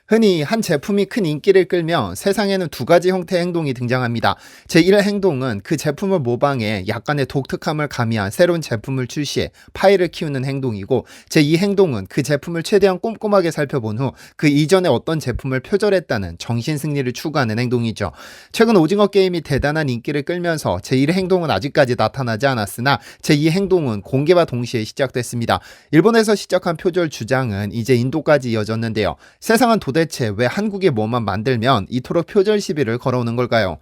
흔히 한 제품이 큰 인기를 끌면 세상에는 두 가지 형태의 행동이 등장합니다. 제1 행동은 그 제품을 모방해 약간의 독특함을 가미한 새로운 제품을 출시해 파이를 키우는 행동이고, 제2 행동은 그 제품을 최대한 꼼꼼하게 살펴본 후 그 이전에 어떤 제품을 표절했다는 정신 승리를 추구하는 행동이죠. 최근 오징어 게임이 대단한 인기를 끌면서 제1 행동은 아직까지 나타나지 않았으나 제2 행동은 공개와 동시에 시작됐습니다. 일본에서 시작한 표절 주장은 이제 인도까지 이어졌는데요. 세상은 도대체 왜 한국에 뭐만 만들면 이토록 표절 시비를 걸어오는 걸까요?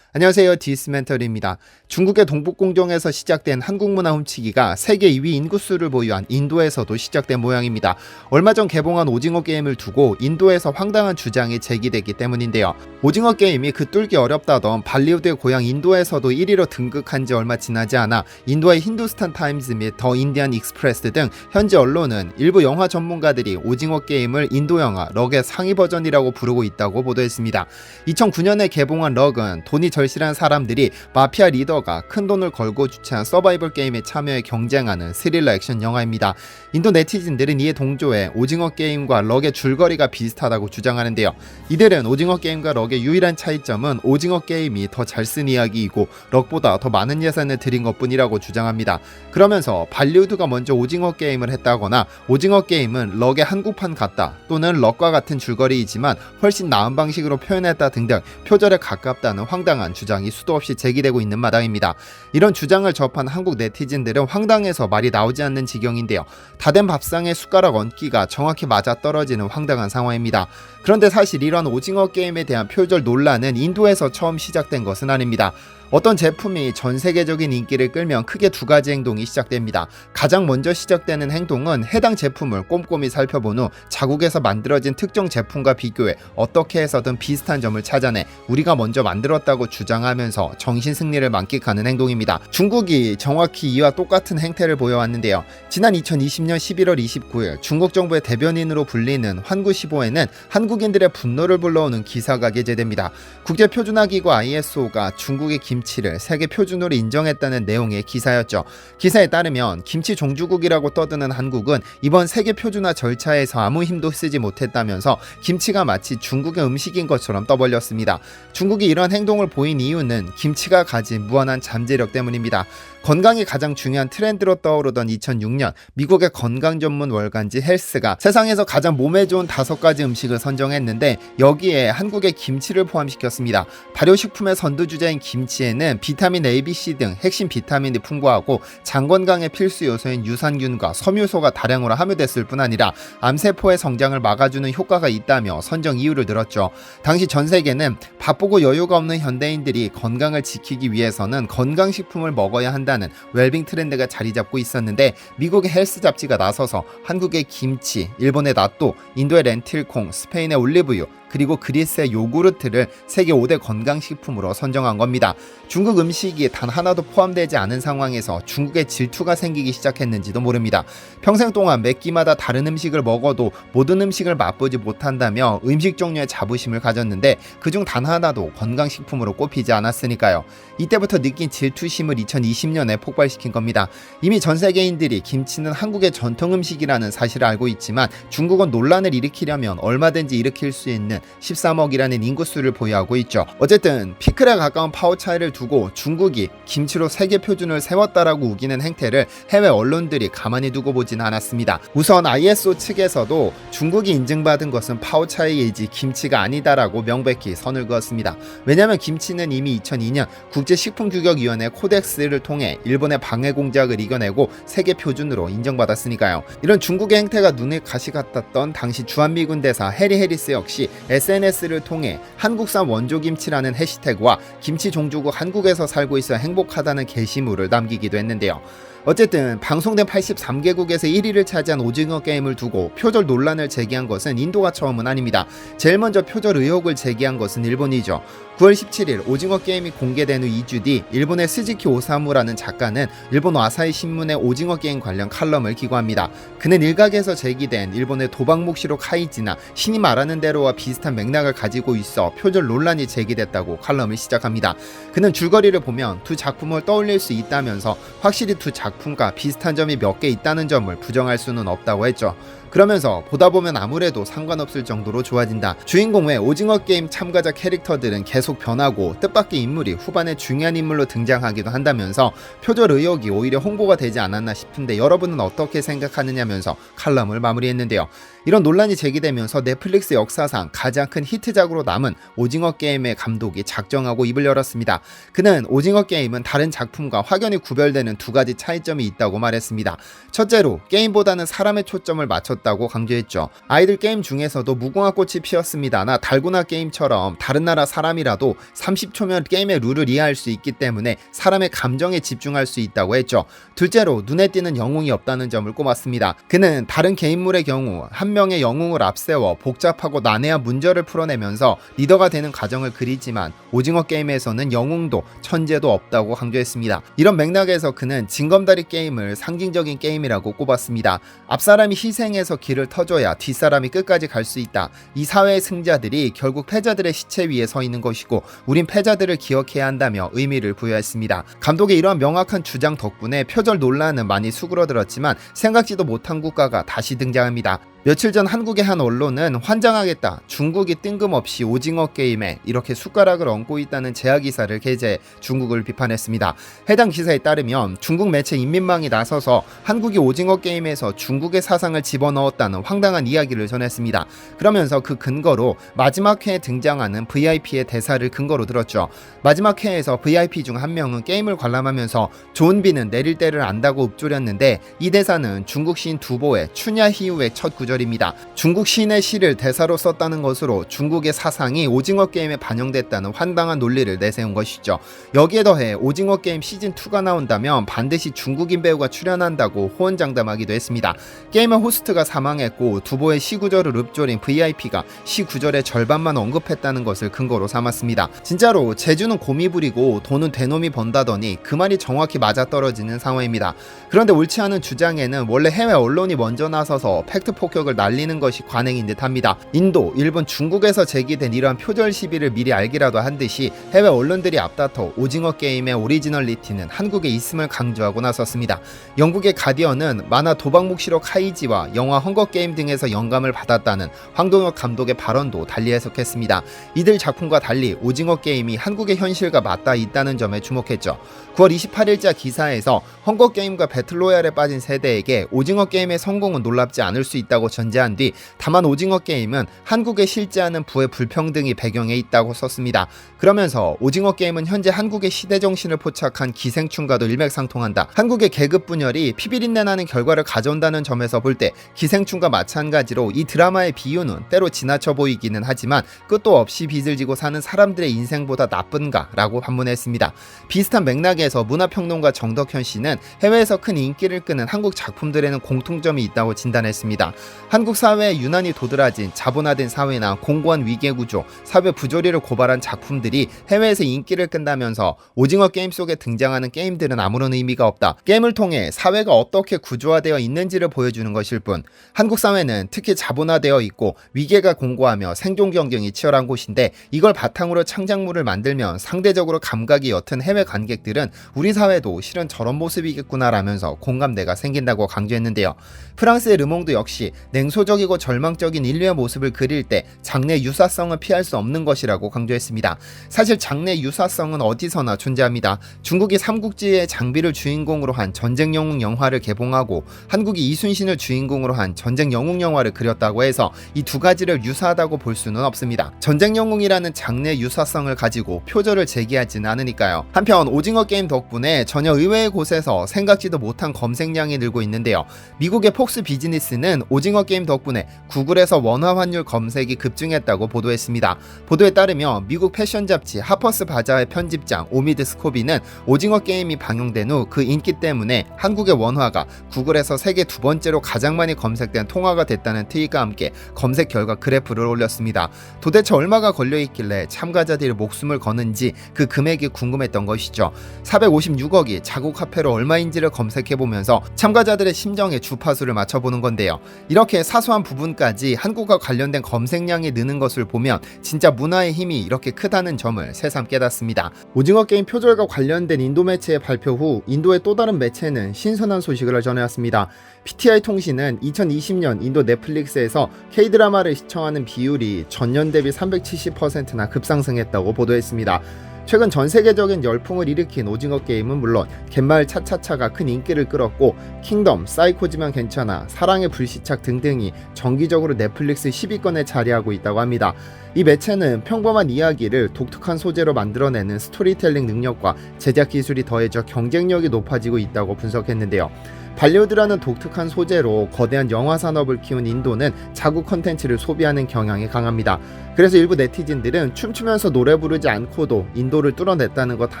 안녕하세요, 디스멘터리입니다. 중국의 동북공정에서 시작된 한국 문화 훔치기가 세계 2위 인구수를 보유한 인도에서도 시작된 모양입니다. 얼마 전 개봉한 오징어 게임을 두고 인도에서 황당한 주장이 제기됐기 때문인데요. 오징어 게임이 그 뚫기 어렵다던 발리우드의 고향 인도에서도 1위로 등극한 지 얼마 지나지 않아 인도의 힌두스탄 타임즈 및 더 인디언 익스프레스 등 현지 언론은 일부 영화 전문가들이 오징어 게임을 인도 영화 럭의 상위 버전이라고 부르고 있다고 보도했습니다. 2009년에 개봉한 럭은 돈이 절실한 사람들이 마피아 리더가 큰 돈을 걸고 주최한 서바이벌 게임에 참여해 경쟁하는 스릴러 액션 영화입니다. 인도 네티즌들은 이에 동조해 오징어 게임과 럭의 줄거리가 비슷하다고 주장하는데요. 이들은 오징어 게임과 럭의 유일한 차이점은 오징어 게임이 더 잘 쓴 이야기이고 럭보다 더 많은 예산을 들인 것뿐이라고 주장합니다. 그러면서 발리우드가 먼저 오징어 게임을 했다거나 오징어 게임은 럭의 한국판 같다 또는 럭과 같은 줄거리이지만 훨씬 나은 방식으로 표현했다 등등 표절에 가깝다는 황당한 주장이 수도 없이 제기되고 있는 마당입니다. 이런 주장을 접한 한국 네티즌들은 황당해서 말이 나오지 않는 지경인데요. 다 된 밥상에 숟가락 얹기가 정확히 맞아떨어지는 황당한 상황입니다. 그런데 사실 이런 오징어 게임에 대한 표절 논란은 인도에서 처음 시작된 것은 아닙니다. 어떤 제품이 전 세계적인 인기를 끌면 크게 두 가지 행동이 시작됩니다. 가장 먼저 시작되는 행동은 해당 제품을 꼼꼼히 살펴본 후 자국에서 만들어진 특정 제품과 비교해 어떻게 해서든 비슷한 점을 찾아내 우리가 먼저 만들었다고 주장하면서 정신 승리를 만끽하는 행동입니다. 중국이 정확히 이와 똑같은 행태를 보여왔는데요. 지난 2020년 11월 29일 중국 정부의 대변인으로 불리는 환구시보에는 한국인들의 분노를 불러오는 기사가 게재됩니다. 국제표준화기구 ISO가 중국의 김치를 세계 표준으로 인정했다는 내용의 기사였죠. 기사에 따르면 김치 종주국이라고 떠드는 한국은 이번 세계 표준화 절차에서 아무 힘도 쓰지 못했다면서 김치가 마치 중국의 음식인 것처럼 떠벌렸습니다. 중국이 이런 행동을 보인 이유는 김치가 가진 무한한 잠재력 때문입니다. 건강이 가장 중요한 트렌드로 떠오르던 2006년 미국의 건강 전문 월간지 헬스가 세상에서 가장 몸에 좋은 5가지 음식을 선정했는데 여기에 한국의 김치를 포함시켰습니다. 발효식품의 선두주자인 김치에는 비타민 A, B, C 등 핵심 비타민이 풍부하고 장 건강의 필수 요소인 유산균과 섬유소가 다량으로 함유됐을 뿐 아니라 암세포의 성장을 막아주는 효과가 있다며 선정 이유를 들었죠. 당시 전 세계는 바쁘고 여유가 없는 현대인들이 건강을 지키기 위해서는 건강식품을 먹어야 한다는 웰빙 트렌드가 자리 잡고 있었는데 미국의 헬스 잡지가 나서서 한국의 김치, 일본의 나또, 인도의 렌틸콩, 스페인의 올리브유 그리고 그리스의 요구르트를 세계 5대 건강식품으로 선정한 겁니다. 중국 음식이 단 하나도 포함되지 않은 상황에서 중국의 질투가 생기기 시작했는지도 모릅니다. 평생 동안 매 끼마다 다른 음식을 먹어도 모든 음식을 맛보지 못한다며 음식 종류에 자부심을 가졌는데 그중 단 하나도 건강식품으로 꼽히지 않았으니까요. 이때부터 느낀 질투심을 2020년에 폭발시킨 겁니다. 이미 전 세계인들이 김치는 한국의 전통 음식이라는 사실을 알고 있지만 중국은 논란을 일으키려면 얼마든지 일으킬 수 있는 13억이라는 인구수를 보유하고 있죠. 어쨌든 피클에 가까운 파워 차이를 두고 중국이 김치로 세계 표준을 세웠다라고 우기는 행태를 해외 언론들이 가만히 두고 보지는 않았습니다. 우선 ISO 측에서도 중국이 인증받은 것은 파워 차이이지 김치가 아니다라고 명백히 선을 그었습니다. 왜냐하면 김치는 이미 2002년 국제식품규격위원회 코덱스를 통해 일본의 방해 공작을 이겨내고 세계 표준으로 인정받았으니까요. 이런 중국의 행태가 눈에 가시 같았던 당시 주한미군 대사 해리 해리스 역시 SNS를 통해 한국산 원조김치라는 해시태그와 김치 종주국 한국에서 살고 있어 행복하다는 게시물을 남기기도 했는데요. 어쨌든 방송된 83개국에서 1위를 차지한 오징어 게임을 두고 표절 논란을 제기한 것은 인도가 처음은 아닙니다. 제일 먼저 표절 의혹을 제기한 것은 일본이죠. 9월 17일 오징어 게임이 공개된 후 2주 뒤 일본의 스즈키 오사무라는 작가는 일본 아사히 신문의 오징어 게임 관련 칼럼을 기고합니다. 그는 일각에서 제기된 일본의 도박목시로 카이지나 신이 말하는 대로와 비슷한 비슷한 맥락을 가지고 있어 표절 논란이 제기됐다고 칼럼을 시작합니다. 그는 줄거리를 보면 두 작품을 떠올릴 수 있다면서 확실히 두 작품과 비슷한 점이 몇 개 있다는 점을 부정할 수는 없다고 했죠. 그러면서 보다 보면 아무래도 상관없을 정도로 좋아진다. 주인공 외 오징어 게임 참가자 캐릭터들은 계속 변하고 뜻밖의 인물이 후반에 중요한 인물로 등장하기도 한다면서 표절 의혹이 오히려 홍보가 되지 않았나 싶은데 여러분은 어떻게 생각하느냐면서 칼럼을 마무리했는데요. 이런 논란이 제기되면서 넷플릭스 역사상 가장 큰 히트작으로 남은 오징어 게임의 감독이 작정하고 입을 열었습니다. 그는 오징어 게임은 다른 작품과 확연히 구별되는 두 가지 차이점이 있다고 말했습니다. 첫째로 게임보다는 사람의 초점을 맞췄다고 강조했죠. 아이들 게임 중에서도 무궁화꽃이 피었습니다나 달고나 게임처럼 다른 나라 사람이라도 30초면 게임의 룰을 이해할 수 있기 때문에 사람의 감정에 집중할 수 있다고 했죠. 둘째로 눈에 띄는 영웅이 없다는 점을 꼽았습니다. 그는 다른 개인물의 경우 한 명의 영웅을 앞세워 복잡하고 난해한 문제를 풀어내면서 리더가 되는 과정을 그리지만 오징어 게임에서는 영웅도 천재도 없다고 강조했습니다. 이런 맥락에서 그는 징검다리 게임을 상징적인 게임이라고 꼽았습니다. 앞사람이 희생해서 길을 터줘야 뒷사람이 끝까지 갈 수 있다. 이 사회의 승자들이 결국 패자들의 시체 위에 서 있는 것이고 우린 패자들을 기억해야 한다며 의미를 부여했습니다. 감독의 이러한 명확한 주장 덕분에 표절 논란은 많이 수그러들었지만 생각지도 못한 국가가 다시 등장합니다. 며칠 전 한국의 한 언론은 환장하겠다. 중국이 뜬금없이 오징어 게임에 이렇게 숟가락을 얹고 있다는 제야 기사를 게재해 중국을 비판했습니다. 해당 기사에 따르면 중국 매체 인민망이 나서서 한국이 오징어 게임에서 중국의 사상을 집어넣었다는 황당한 이야기를 전했습니다. 그러면서 그 근거로 마지막 회에 등장하는 VIP의 대사를 근거로 들었죠. 마지막 회에서 VIP 중 한 명은 게임을 관람하면서 좋은 비는 내릴 때를 안다고 읊조렸는데 이 대사는 중국 시인 두보의 춘야희우의 첫 구절입니다. 중국 시인의 시를 대사로 썼다는 것으로 중국의 사상이 오징어 게임에 반영됐다는 황당한 논리를 내세운 것이죠. 여기에 더해 오징어 게임 시즌2가 나온다면 반드시 중국인 배우가 출연한다고 호언장담하기도 했습니다. 게임의 호스트가 사망했고 두보의 시 구절을 읊조린 VIP가 시 구절의 절반만 언급했다는 것을 근거로 삼았습니다. 진짜로 재주는 곰이 부리고 돈은 대놈이 번다더니 그 말이 정확히 맞아떨어지는 상황입니다. 그런데 옳지 않은 주장에는 원래 해외 언론이 먼저 나서서 팩트 폭격을 날리는 것이 관행인 듯합니다. 인도, 일본, 중국에서 제기된 이러한 표절 시비를 미리 알기라도 한 듯이 해외 언론들이 앞다퉈 오징어 게임의 오리지널리티는 한국에 있음을 강조하고 나섰습니다. 영국의 가디언은 만화 도박묵시록 카이지와 영화 헝거게임 등에서 영감을 받았다는 황동혁 감독의 발언도 달리 해석했습니다. 이들 작품과 달리 오징어 게임이 한국의 현실과 맞닿아 있다는 점에 주목했죠. 9월 28일자 기사에서 헝거게임과 배틀로얄에 빠진 세대에게 오징어 게임의 성공은 놀랍지 않을 수 있다고 전제한 뒤 다만 오징어 게임은 한국에 실제하는 부의 불평등이 배경에 있다고 썼습니다. 그러면서 오징어 게임은 현재 한국의 시대정신을 포착한 기생충과도 일맥상통한다. 한국의 계급 분열이 피비린내 나는 결과를 가져온다는 점에서 볼 때 기생충과 마찬가지로 이 드라마의 비유는 때로 지나쳐 보이기는 하지만 끝도 없이 빚을 지고 사는 사람들의 인생보다 나쁜가? 라고 반문했습니다. 비슷한 맥락에서 문화평론가 정덕현 씨는 해외에서 큰 인기를 끄는 한국 작품들에는 공통점이 있다고 진단했습니다. 한국 사회에 유난히 도드라진 자본화된 사회나 공고한 위계구조, 사회 부조리를 고발한 작품들이 해외에서 인기를 끈다면서 오징어 게임 속에 등장하는 게임들은 아무런 의미가 없다. 게임을 통해 사회가 어떻게 구조화되어 있는지를 보여주는 것일 뿐 한국 사회는 특히 자본화되어 있고 위계가 공고하며 생존 경쟁이 치열한 곳인데 이걸 바탕으로 창작물을 만들면 상대적으로 감각이 옅은 해외 관객들은 우리 사회도 실은 저런 모습이겠구나라면서 공감대가 생긴다고 강조했는데요. 프랑스의 르몽드 역시 냉소적이고 절망적인 인류의 모습을 그릴 때 장래 유사성을 피할 수 없는 것이라고 강조했습니다. 사실 장래 유사성은 어디서나 존재합니다. 중국이 삼국지의 장비를 주인공으로 한 전쟁 영웅 영화를 개봉하고 한국이 이순신을 주인공으로 한 전쟁 영웅 영화를 그렸다고 해서 이 두 가지를 유사하다고 볼 수는 없습니다. 전쟁 영웅이라는 장래 유사성을 가지고 표절을 제기하지는 않으니까요. 한편 오징어 게임 덕분에 전혀 의외의 곳에서 생각지도 못한 검색량이 늘고 있는데요. 미국의 폭스 비즈니스는 오징어 게임 덕분에 구글에서 원화 환율 검색이 급증했다고 보도했습니다. 보도에 따르면 미국 패션 잡지 하퍼스 바자의 편집장 오미드 스코비는 오징어 게임이 방영된 후 그 인기 때문에 한국의 원화가 구글에서 세계 두 번째로 가장 많이 검색된 통화가 됐다는 트윗과 함께 검색 결과 그래프를 올렸습니다. 도대체 얼마가 걸려있길래 참가자들이 목숨을 거는지 그 금액이 궁금했던 것이죠. 456억이 자국 화폐로 얼마인지를 검색해보면서 참가자들의 심정에 주파수를 맞춰보는 건데요. 이런 이렇게 사소한 부분까지 한국과 관련된 검색량이 느는 것을 보면 진짜 문화의 힘이 이렇게 크다는 점을 새삼 깨닫습니다. 오징어 게임 표절과 관련된 인도 매체의 발표 후 인도의 또 다른 매체는 신선한 소식을 전해왔습니다. PTI 통신은 2020년 인도 넷플릭스에서 K드라마를 시청하는 비율이 전년 대비 370%나 급상승했다고 보도했습니다. 최근 전 세계적인 열풍을 일으킨 오징어 게임은 물론 갯마을 차차차가 큰 인기를 끌었고 킹덤, 사이코지만 괜찮아, 사랑의 불시착 등등이 정기적으로 넷플릭스 10위권에 자리하고 있다고 합니다. 이 매체는 평범한 이야기를 독특한 소재로 만들어내는 스토리텔링 능력과 제작 기술이 더해져 경쟁력이 높아지고 있다고 분석했는데요. 발리우드라는 독특한 소재로 거대한 영화 산업을 키운 인도는 자국 컨텐츠를 소비하는 경향이 강합니다. 그래서 일부 네티즌들은 춤추면서 노래 부르지 않고도 인도를 뚫어냈다는 것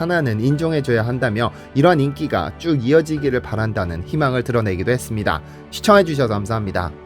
하나는 인정해줘야 한다며 이러한 인기가 쭉 이어지기를 바란다는 희망을 드러내기도 했습니다. 시청해주셔서 감사합니다.